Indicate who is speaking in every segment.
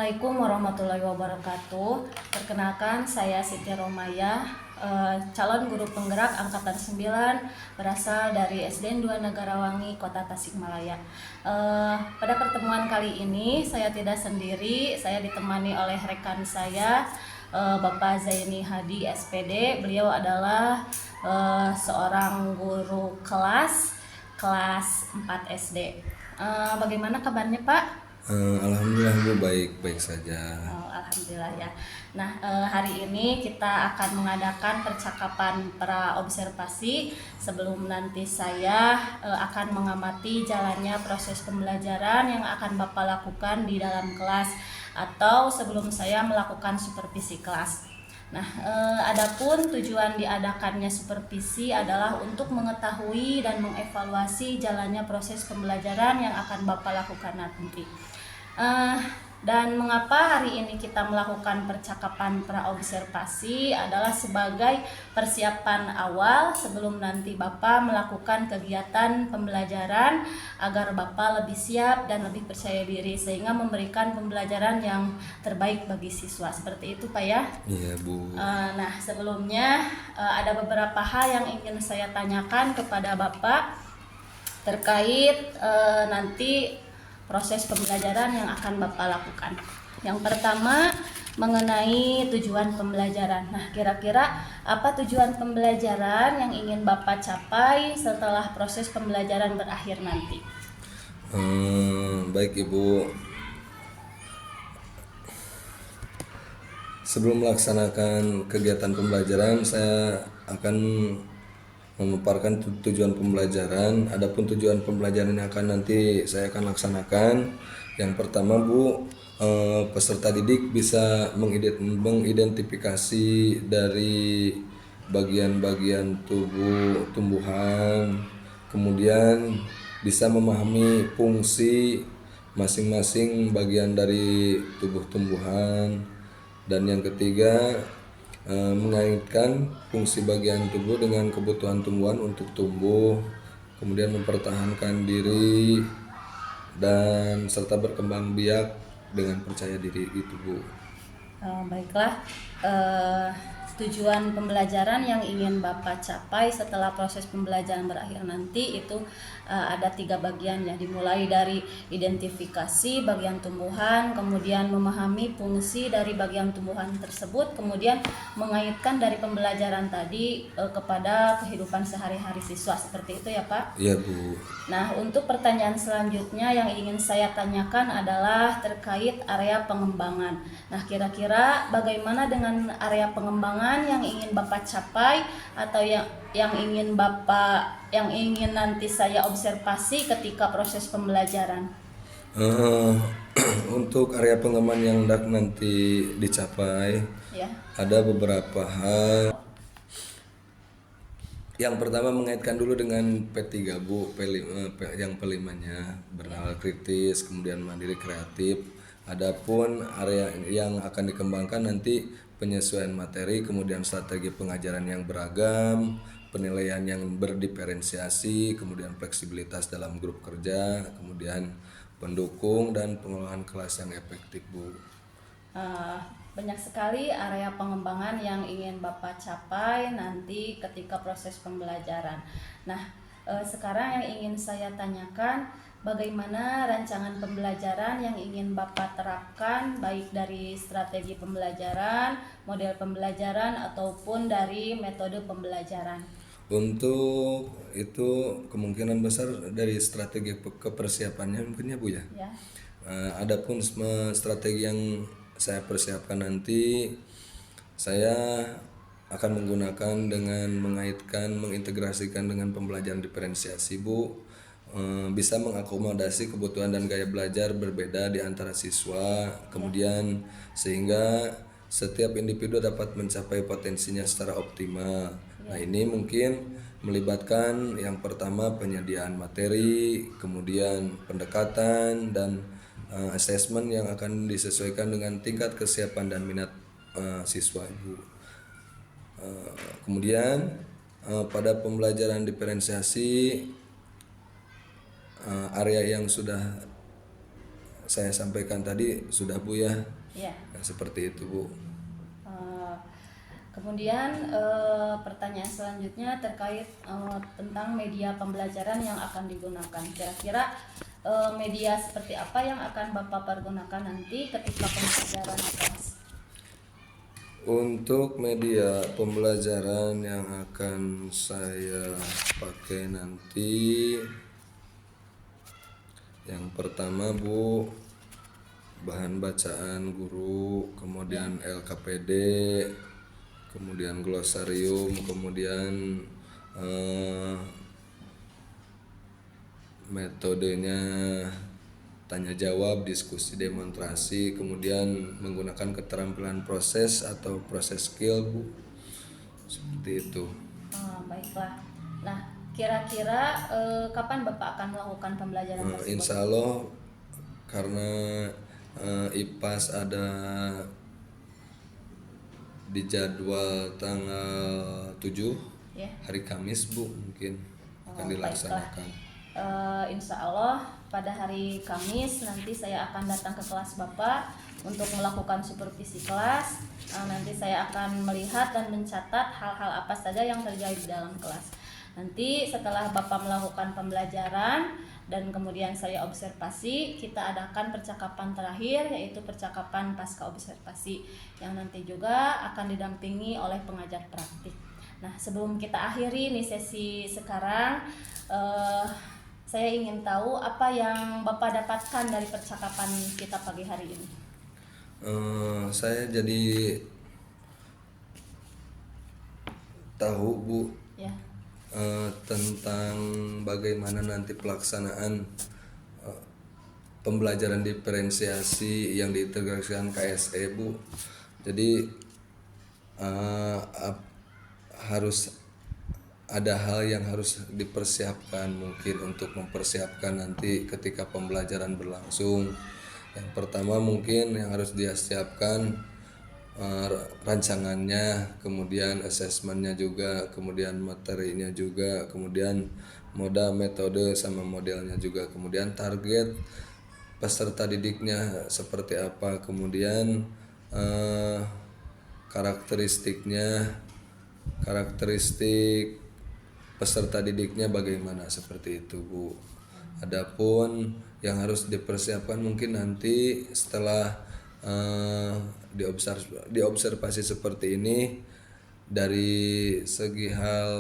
Speaker 1: Assalamualaikum warahmatullahi wabarakatuh. Perkenalkan, saya Siti Romaya, calon guru penggerak angkatan 9, berasal dari SDN 2 Negarawangi, Kota Tasikmalaya. Pada pertemuan kali ini saya tidak sendiri, saya ditemani oleh rekan saya, Bapak Zaini Hadi SPD. Beliau adalah seorang guru kelas 4 SD. Bagaimana kabarnya, Pak?
Speaker 2: Alhamdulillah Bu, baik-baik saja.
Speaker 1: Oh, alhamdulillah ya. Nah, hari ini kita akan mengadakan percakapan pra-observasi sebelum nanti saya akan mengamati jalannya proses pembelajaran yang akan Bapak lakukan di dalam kelas atau sebelum saya melakukan supervisi kelas. Nah, adapun tujuan diadakannya supervisi adalah untuk mengetahui dan mengevaluasi jalannya proses pembelajaran yang akan Bapak lakukan nanti. Dan mengapa hari ini kita melakukan percakapan praobservasi adalah sebagai persiapan awal sebelum nanti Bapak melakukan kegiatan pembelajaran agar Bapak lebih siap dan lebih percaya diri sehingga memberikan pembelajaran yang terbaik bagi siswa. Seperti itu, Pak ya?
Speaker 2: Iya Bu.
Speaker 1: Nah, sebelumnya ada beberapa hal yang ingin saya tanyakan kepada Bapak terkait nanti proses pembelajaran yang akan Bapak lakukan. Yang pertama, mengenai tujuan pembelajaran. Nah, kira-kira apa tujuan pembelajaran yang ingin Bapak capai setelah proses pembelajaran berakhir nanti?
Speaker 2: Baik Ibu. Sebelum melaksanakan kegiatan pembelajaran, saya akan memaparkan tujuan pembelajaran. Adapun tujuan pembelajaran yang akan nanti saya akan laksanakan, yang pertama Bu, peserta didik bisa mengidentifikasi dari bagian-bagian tubuh tumbuhan, kemudian bisa memahami fungsi masing-masing bagian dari tubuh tumbuhan, dan yang ketiga mengaitkan fungsi bagian tubuh dengan kebutuhan tumbuhan untuk tumbuh, kemudian mempertahankan diri dan serta berkembang biak dengan percaya diri itu Bu.
Speaker 1: Baiklah, tujuan pembelajaran yang ingin Bapak capai setelah proses pembelajaran berakhir nanti itu ada 3 bagian ya, dimulai dari identifikasi bagian tumbuhan, kemudian memahami fungsi dari bagian tumbuhan tersebut, kemudian mengaitkan dari pembelajaran tadi kepada kehidupan sehari-hari siswa. Seperti itu ya Pak?
Speaker 2: Iya Bu.
Speaker 1: Nah, untuk pertanyaan selanjutnya yang ingin saya tanyakan adalah terkait area pengembangan. Nah, kira-kira bagaimana dengan area pengembangan yang ingin Bapak capai atau yang ingin nanti saya observasi ketika proses pembelajaran?
Speaker 2: Untuk area pengembangan yang hendak nanti dicapai,
Speaker 1: Ya.
Speaker 2: ada beberapa hal. Yang pertama mengaitkan dulu dengan P3 Bu, yang P5-nya bernalar kritis, kemudian mandiri kreatif. Adapun area yang akan dikembangkan nanti penyesuaian materi, kemudian strategi pengajaran yang beragam, penilaian yang berdiferensiasi, kemudian fleksibilitas dalam grup kerja, kemudian pendukung dan pengelolaan kelas yang efektif Bu.
Speaker 1: Banyak sekali area pengembangan yang ingin Bapak capai nanti ketika proses pembelajaran. Nah, sekarang yang ingin saya tanyakan, bagaimana rancangan pembelajaran yang ingin Bapak terapkan baik dari strategi pembelajaran, model pembelajaran ataupun dari metode pembelajaran?
Speaker 2: Untuk itu kemungkinan besar dari strategi kepersiapannya mungkin ya Bu ya.
Speaker 1: Ya.
Speaker 2: Adapun strategi yang saya persiapkan nanti, saya akan menggunakan dengan mengintegrasikan dengan pembelajaran diferensiasi Bu. Bisa mengakomodasi kebutuhan dan gaya belajar berbeda di antara siswa, kemudian sehingga setiap individu dapat mencapai potensinya secara optimal. Nah, ini mungkin melibatkan yang pertama penyediaan materi, kemudian pendekatan dan asesmen yang akan disesuaikan dengan tingkat kesiapan dan minat siswa Ibu. Kemudian pada pembelajaran diferensiasi, area yang sudah saya sampaikan tadi sudah Bu ya.
Speaker 1: Ya.
Speaker 2: Nah, seperti itu Bu.
Speaker 1: Eh, Kemudian pertanyaan selanjutnya terkait tentang media pembelajaran yang akan digunakan. Kira-kira media seperti apa yang akan Bapak pergunakan nanti ketika pembelajaran di kelas?
Speaker 2: Untuk media pembelajaran yang akan saya pakai nanti, yang pertama Bu, bahan bacaan guru, kemudian LKPD, kemudian glosarium, kemudian metodenya tanya jawab, diskusi, demonstrasi, kemudian menggunakan keterampilan proses atau proses skill Bu, seperti itu.
Speaker 1: Baiklah. Nah, kira-kira kapan Bapak akan melakukan pembelajaran tersebut?
Speaker 2: Insya Allah karena IPAS ada di jadwal tanggal 7
Speaker 1: Ya.
Speaker 2: hari Kamis Bu, mungkin akan dilaksanakan.
Speaker 1: Insya Allah pada hari Kamis nanti saya akan datang ke kelas Bapak untuk melakukan supervisi kelas. Nanti saya akan melihat dan mencatat hal-hal apa saja yang terjadi di dalam kelas. Nanti setelah Bapak melakukan pembelajaran dan kemudian saya observasi, kita adakan percakapan terakhir, yaitu percakapan pasca observasi yang nanti juga akan didampingi oleh pengajar praktik. Nah, sebelum kita akhiri nih sesi sekarang, saya ingin tahu apa yang Bapak dapatkan dari percakapan kita pagi hari ini.
Speaker 2: Saya jadi tahu Bu
Speaker 1: Ya.
Speaker 2: tentang bagaimana nanti pelaksanaan pembelajaran diferensiasi yang diintegrasikan KSE Bu. Jadi harus ada hal yang harus dipersiapkan mungkin untuk mempersiapkan nanti ketika pembelajaran berlangsung. Yang pertama mungkin yang harus disiapkan rancangannya, kemudian asesmennya juga, kemudian materinya juga, kemudian moda, metode sama modelnya juga, kemudian target peserta didiknya seperti apa, kemudian karakteristik peserta didiknya bagaimana, seperti itu Bu. Adapun yang harus dipersiapkan mungkin nanti setelah diobservasi seperti ini, dari segi hal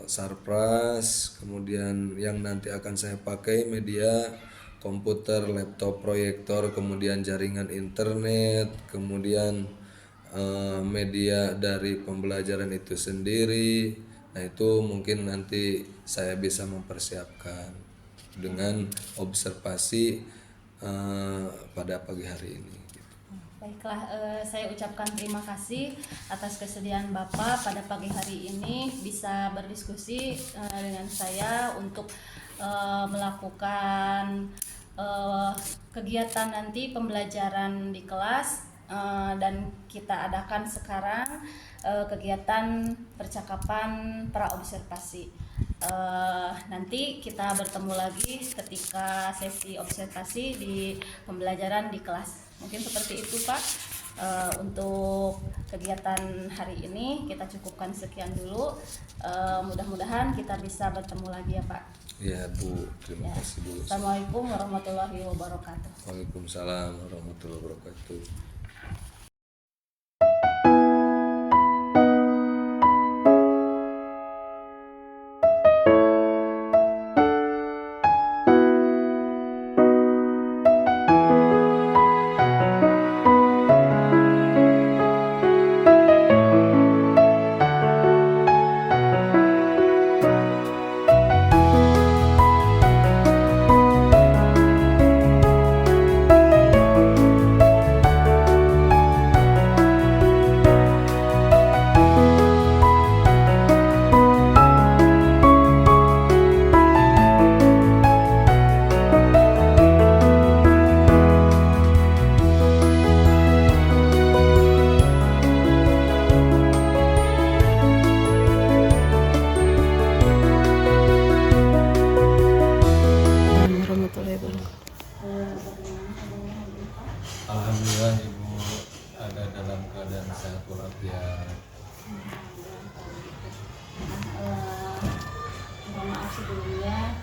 Speaker 2: sarpras, kemudian yang nanti akan saya pakai media komputer, laptop, proyektor, kemudian jaringan internet, kemudian media dari pembelajaran itu sendiri. Nah, itu mungkin nanti saya bisa mempersiapkan dengan observasi pada pagi hari ini.
Speaker 1: Baiklah, saya ucapkan terima kasih atas kesediaan Bapak pada pagi hari ini bisa berdiskusi dengan saya untuk melakukan kegiatan nanti pembelajaran di kelas, dan kita adakan sekarang kegiatan percakapan praobservasi. Nanti kita bertemu lagi ketika sesi observasi di pembelajaran di kelas. Mungkin seperti itu Pak. Untuk kegiatan hari ini kita cukupkan sekian dulu. Mudah-mudahan kita bisa bertemu lagi ya Pak.
Speaker 2: Ya Bu, terima kasih Bu.
Speaker 1: Assalamualaikum warahmatullahi wabarakatuh.
Speaker 2: Waalaikumsalam warahmatullahi wabarakatuh.
Speaker 3: alhamdulillah ibu ada dalam keadaan sehat walafiat.
Speaker 1: Mohon maaf sebelumnya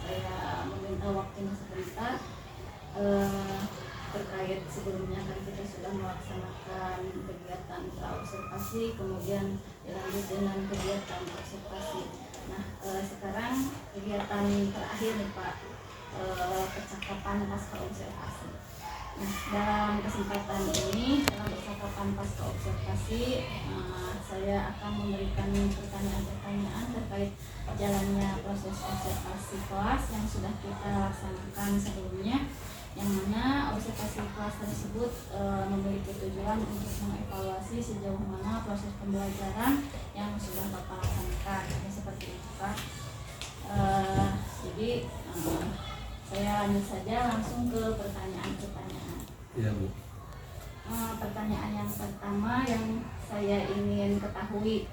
Speaker 1: saya meminta waktunya sebentar. Terkait sebelumnya kan kita sudah melaksanakan kegiatan praobservasi, kemudian dilanjut dengan kegiatan observasi. Nah, sekarang kegiatan terakhir nih Pak, percakapan pasca observasi. Nah, dalam kesempatan ini, dalam percakapan pasca observasi, saya akan memberikan pertanyaan-pertanyaan terkait jalannya proses observasi kelas yang sudah kita laksanakan sebelumnya, yang mana observasi kelas tersebut memiliki tujuan untuk mengevaluasi sejauh mana proses pembelajaran yang sudah Bapak laksanakan. Ya, seperti itu Pak. Jadi saya lanjut saja langsung ke pertanyaan-pertanyaan.
Speaker 3: Iya Bu.
Speaker 1: Pertanyaan yang pertama yang saya ingin ketahui,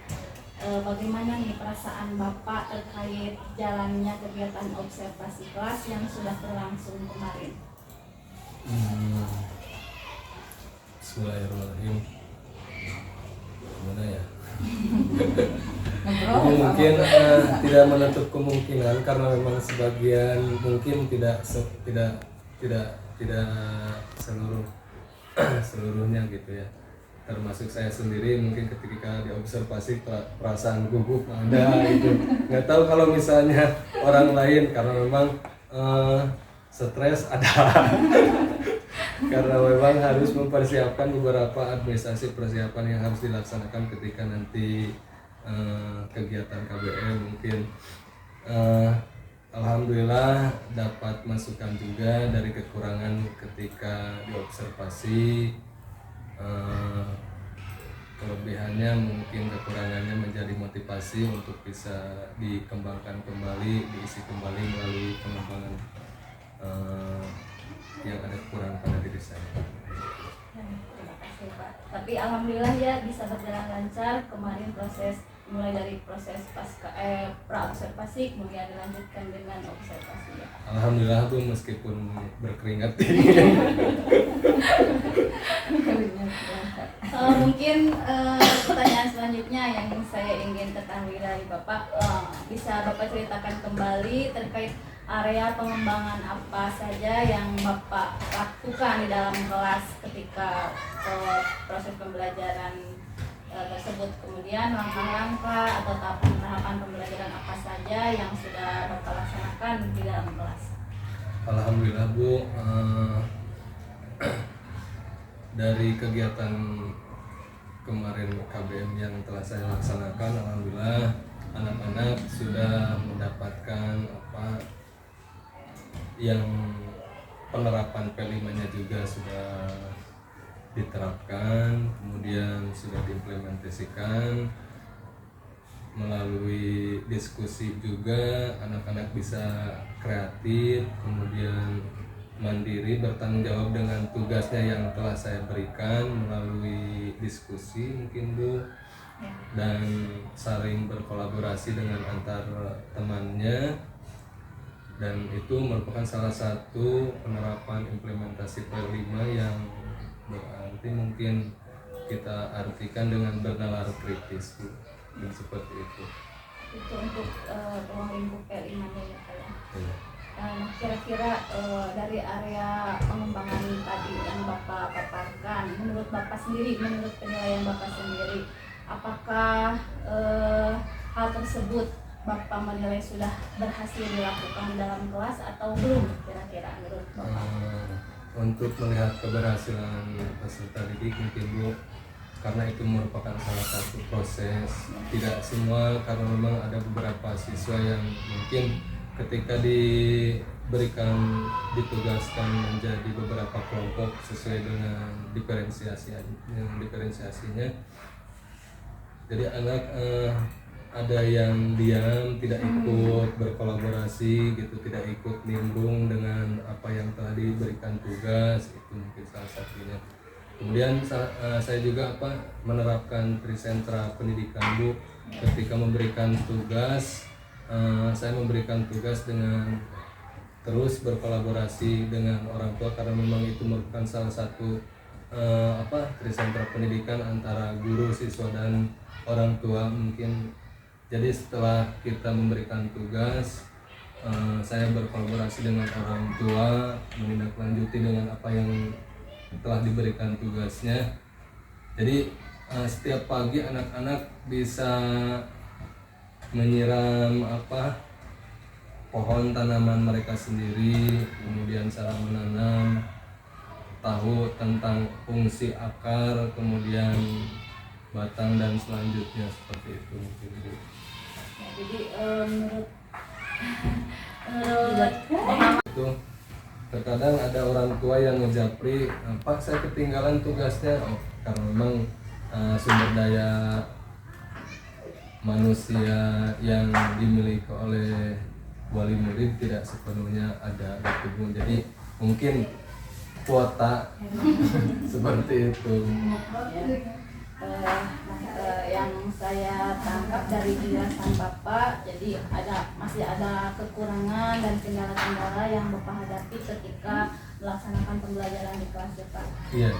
Speaker 1: bagaimana nih perasaan Bapak terkait jalannya kegiatan observasi kelas yang sudah berlangsung kemarin?
Speaker 3: Bismillahirrahmanirrahim. Gimana ya? Mungkin tidak menutup kemungkinan karena memang sebagian mungkin tidak seluruhnya gitu ya. Termasuk saya sendiri mungkin ketika diobservasi perasaan gugup ada itu. Nggak tahu kalau misalnya orang lain karena memang stres ada. Karena memang harus mempersiapkan beberapa administrasi persiapan yang harus dilaksanakan ketika nanti kegiatan KBM mungkin. Alhamdulillah dapat masukan juga dari kekurangan ketika diobservasi. Kelebihannya mungkin kekurangannya menjadi motivasi untuk bisa dikembangkan kembali, diisi kembali melalui pengembangan yang ada kekurangan pada diri saya.
Speaker 1: Terima kasih Pak. Tapi alhamdulillah ya bisa berjalan lancar kemarin proses, mulai dari proses pra-observasi kemudian dilanjutkan dengan observasi ya.
Speaker 3: Alhamdulillah Bu, meskipun berkeringat.
Speaker 1: Mungkin pertanyaan selanjutnya yang saya ingin ketahui dari Bapak, bisa Bapak ceritakan kembali terkait area pengembangan apa saja yang Bapak lakukan di dalam kelas ketika proses pembelajaran tersebut, kemudian langkah-langkah atau tahapan pembelajaran apa saja yang sudah Bapak laksanakan di dalam kelas.
Speaker 3: Alhamdulillah Bu, dari kegiatan kemarin KBM yang telah saya laksanakan, alhamdulillah anak-anak sudah mendapatkan yang penerapan P5-nya juga sudah diterapkan, kemudian sudah diimplementasikan melalui diskusi juga. Anak-anak bisa kreatif, kemudian mandiri, bertanggung jawab dengan tugasnya yang telah saya berikan melalui diskusi mungkin Bu, dan saling berkolaborasi dengan antar temannya. Dan itu merupakan salah satu penerapan implementasi P5 yang berarti mungkin kita artikan dengan bernalar kritis Bu. Dan seperti itu.
Speaker 1: Itu untuk ruang lingkup P5-nya ya Pak ya.
Speaker 3: Iya.
Speaker 1: Nah, kira-kira dari area pengembangan tadi yang Bapak paparkan, menurut Bapak sendiri, menurut penilaian Bapak sendiri, apakah hal tersebut Bapak menilai sudah berhasil dilakukan dalam kelas atau belum kira-kira menurut Bapak?
Speaker 3: Untuk melihat keberhasilan peserta didik mungkin Bu, karena itu merupakan salah satu proses, tidak semua, karena memang ada beberapa siswa yang mungkin ketika ditugaskan menjadi beberapa kelompok sesuai dengan diferensiasinya, jadi anak ada yang diam, tidak ikut berkolaborasi gitu, tidak ikut nimbrung dengan apa yang telah diberikan tugas, itu mungkin salah satunya. Kemudian saya juga menerapkan trisentra pendidikan Bu, ketika memberikan tugas, saya memberikan tugas dengan terus berkolaborasi dengan orang tua karena memang itu merupakan salah satu trisentra pendidikan antara guru, siswa dan orang tua mungkin. Jadi setelah kita memberikan tugas, saya berkolaborasi dengan orang tua, menindaklanjuti dengan apa yang telah diberikan tugasnya. Jadi setiap pagi anak-anak bisa menyiram pohon tanaman mereka sendiri, kemudian cara menanam, tahu tentang fungsi akar, kemudian batang dan selanjutnya seperti itu mungkin Bu.
Speaker 1: Ya, jadi menurut
Speaker 3: Itu terkadang ada orang tua yang ngejapri, Pak saya ketinggalan tugasnya, karena memang sumber daya manusia yang dimiliki oleh wali murid tidak sepenuhnya ada gitu Bu. Jadi mungkin kuota seperti itu.
Speaker 1: Yang saya tangkap dari penjelasan Bapak, jadi masih ada kekurangan dan kendala-kendala yang Bapak hadapi ketika melaksanakan pembelajaran di kelas Bapak.
Speaker 3: Iya.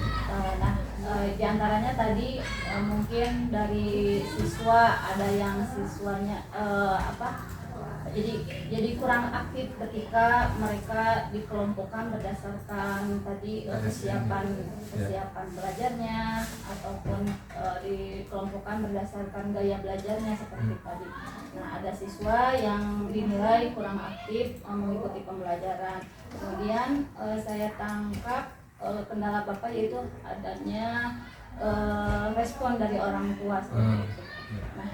Speaker 1: Di antaranya tadi mungkin dari siswa ada yang siswanya jadi kurang aktif ketika mereka dikelompokkan berdasarkan tadi kesiapan belajarnya ataupun dikelompokkan berdasarkan gaya belajarnya seperti tadi. Nah, ada siswa yang dinilai kurang aktif mengikuti pembelajaran. Kemudian saya tangkap kendala Bapak yaitu adanya respon dari orang tua seperti itu. Nah,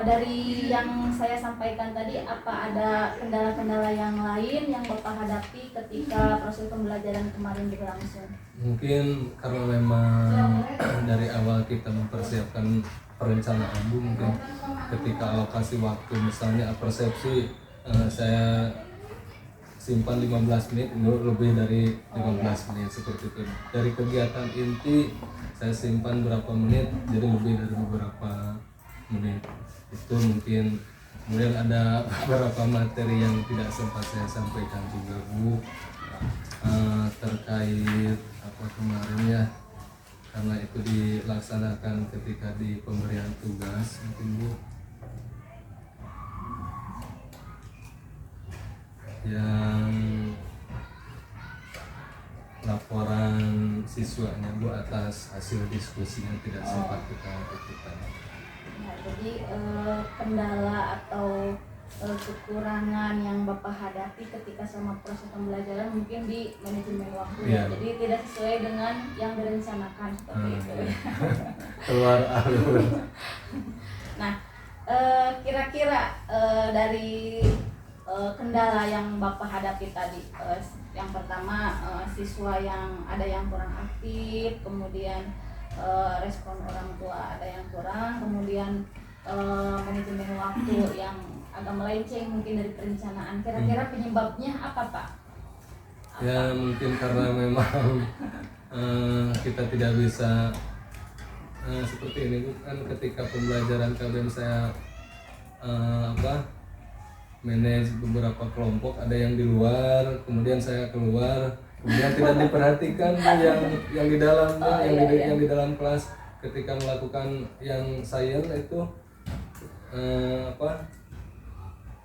Speaker 1: dari yang saya sampaikan tadi, apa ada kendala-kendala yang lain yang Bapak hadapi ketika proses pembelajaran kemarin berlangsung?
Speaker 3: Mungkin karena memang dari awal kita mempersiapkan perencanaan Bu, mungkin ketika alokasi waktu misalnya persepsi saya simpan 15 menit, lebih dari 15 menit seperti itu. Dari kegiatan inti saya simpan berapa menit, jadi lebih dari beberapa menit. Itu mungkin. Kemudian ada beberapa materi yang tidak sempat saya sampaikan juga Bu, terkait kemarin ya, karena itu dilaksanakan ketika di pemberian tugas mungkin Bu, yang laporan siswanya Bu atas hasil diskusinya tidak sempat kita lakukan.
Speaker 1: Nah, jadi kendala atau kekurangan yang Bapak hadapi ketika selama proses pembelajaran mungkin di manajemen waktu ya. Jadi tidak sesuai dengan yang direncanakan seperti itu.
Speaker 3: Keluar alur.
Speaker 1: Nah, kira-kira dari kendala yang Bapak hadapi tadi, yang pertama siswa yang ada yang kurang aktif, kemudian respon orang tua ada yang kurang, kemudian manajemen waktu yang agak melenceng mungkin dari perencanaan. Kira-kira penyebabnya apa Pak?
Speaker 3: Ya mungkin karena memang kita tidak bisa seperti ini kan, ketika pembelajaran KBM saya manage beberapa kelompok, ada yang di luar, kemudian saya keluar, kemudian tidak diperhatikan yang di dalamnya, yang di dalam kelas ketika melakukan yang sains itu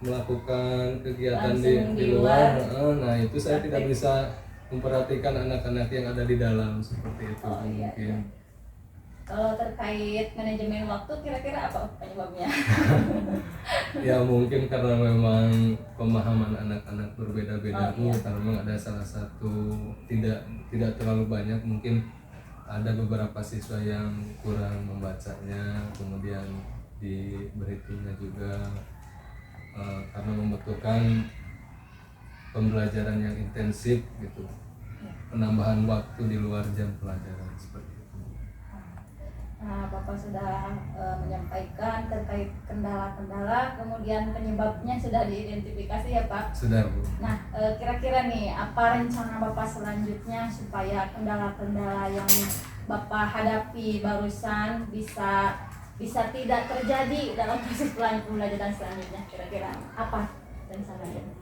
Speaker 3: melakukan kegiatan di luar. Nah itu saya tidak bisa memperhatikan anak-anak yang ada di dalam seperti itu. Mungkin.
Speaker 1: Kalau terkait manajemen waktu, kira-kira apa penyebabnya?
Speaker 3: Ya mungkin karena memang pemahaman anak-anak berbeda-beda Bu, karena memang ada salah satu tidak terlalu banyak, mungkin ada beberapa siswa yang kurang membacanya, kemudian di berhitungnya juga karena membutuhkan pembelajaran yang intensif gitu, penambahan waktu di luar jam pelajaran seperti itu.
Speaker 1: Nah, Bapak sudah menyampaikan terkait kendala-kendala, kemudian penyebabnya sudah diidentifikasi ya Pak?
Speaker 3: Sudah Bu.
Speaker 1: Nah, kira-kira nih apa rencana Bapak selanjutnya supaya kendala-kendala yang Bapak hadapi barusan bisa tidak terjadi dalam proses pembelajaran selanjutnya? Kira-kira apa rencananya?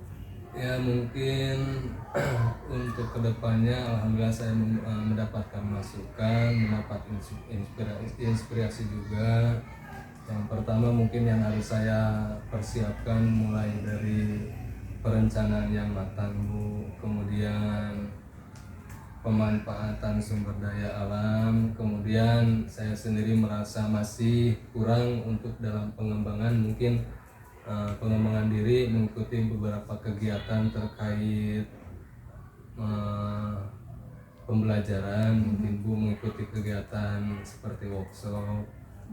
Speaker 3: Ya mungkin untuk kedepannya alhamdulillah saya mendapatkan masukan, mendapat inspirasi juga. Yang pertama mungkin yang harus saya persiapkan mulai dari perencanaan yang matang Bu, kemudian pemanfaatan sumber daya alam, kemudian saya sendiri merasa masih kurang untuk dalam pengembangan mungkin pengembangan diri, mengikuti beberapa kegiatan terkait pembelajaran, mungkin Bu mengikuti kegiatan seperti workshop,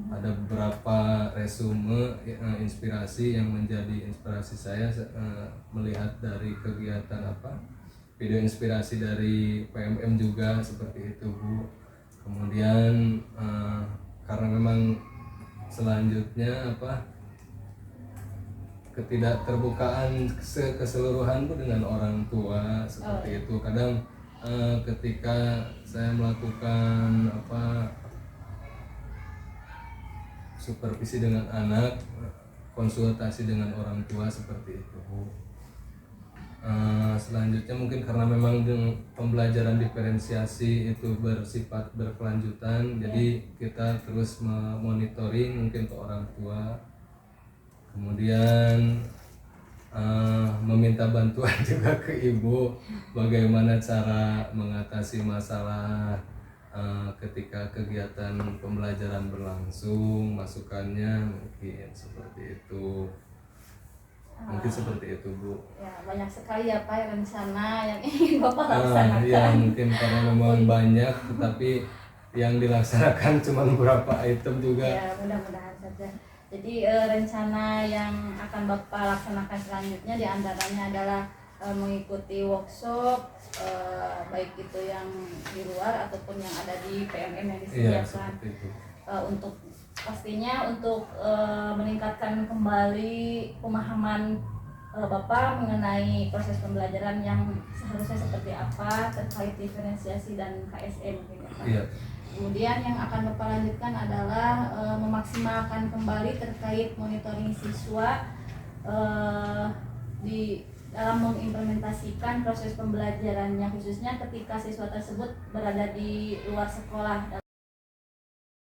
Speaker 3: ada beberapa resume inspirasi yang menjadi inspirasi saya melihat dari kegiatan video inspirasi dari PMM juga seperti itu Bu. Kemudian karena memang selanjutnya ketidakterbukaan keseluruhan Bu dengan orang tua seperti itu. Kadang ketika saya melakukan supervisi dengan anak, konsultasi dengan orang tua seperti itu Bu. Selanjutnya mungkin karena memang pembelajaran diferensiasi itu bersifat berkelanjutan, jadi kita terus memonitoring mungkin ke orang tua, kemudian meminta bantuan juga ke ibu bagaimana cara mengatasi masalah ketika kegiatan pembelajaran berlangsung, masukannya mungkin seperti itu. Mungkin seperti itu Bu.
Speaker 1: Ya, banyak sekali ya Pak rencana yang ingin Bapak laksanakan.
Speaker 3: Ya mungkin karena memang banyak, tetapi yang dilaksanakan cuma beberapa item juga.
Speaker 1: Ya, mudah-mudahan saja. Jadi rencana yang akan Bapak laksanakan selanjutnya diantaranya adalah mengikuti workshop, baik itu yang di luar ataupun yang ada di PMM yang
Speaker 3: Iya,
Speaker 1: disediakan.
Speaker 3: seperti itu.
Speaker 1: Untuk pastinya untuk meningkatkan kembali pemahaman Bapak mengenai proses pembelajaran yang seharusnya seperti apa terkait diferensiasi dan KSM mungkin ya, Pak.
Speaker 3: Iya.
Speaker 1: Kemudian yang akan Bapak lanjutkan adalah memaksimalkan kembali terkait monitoring siswa di dalam mengimplementasikan proses pembelajarannya, khususnya ketika siswa tersebut berada di luar sekolah.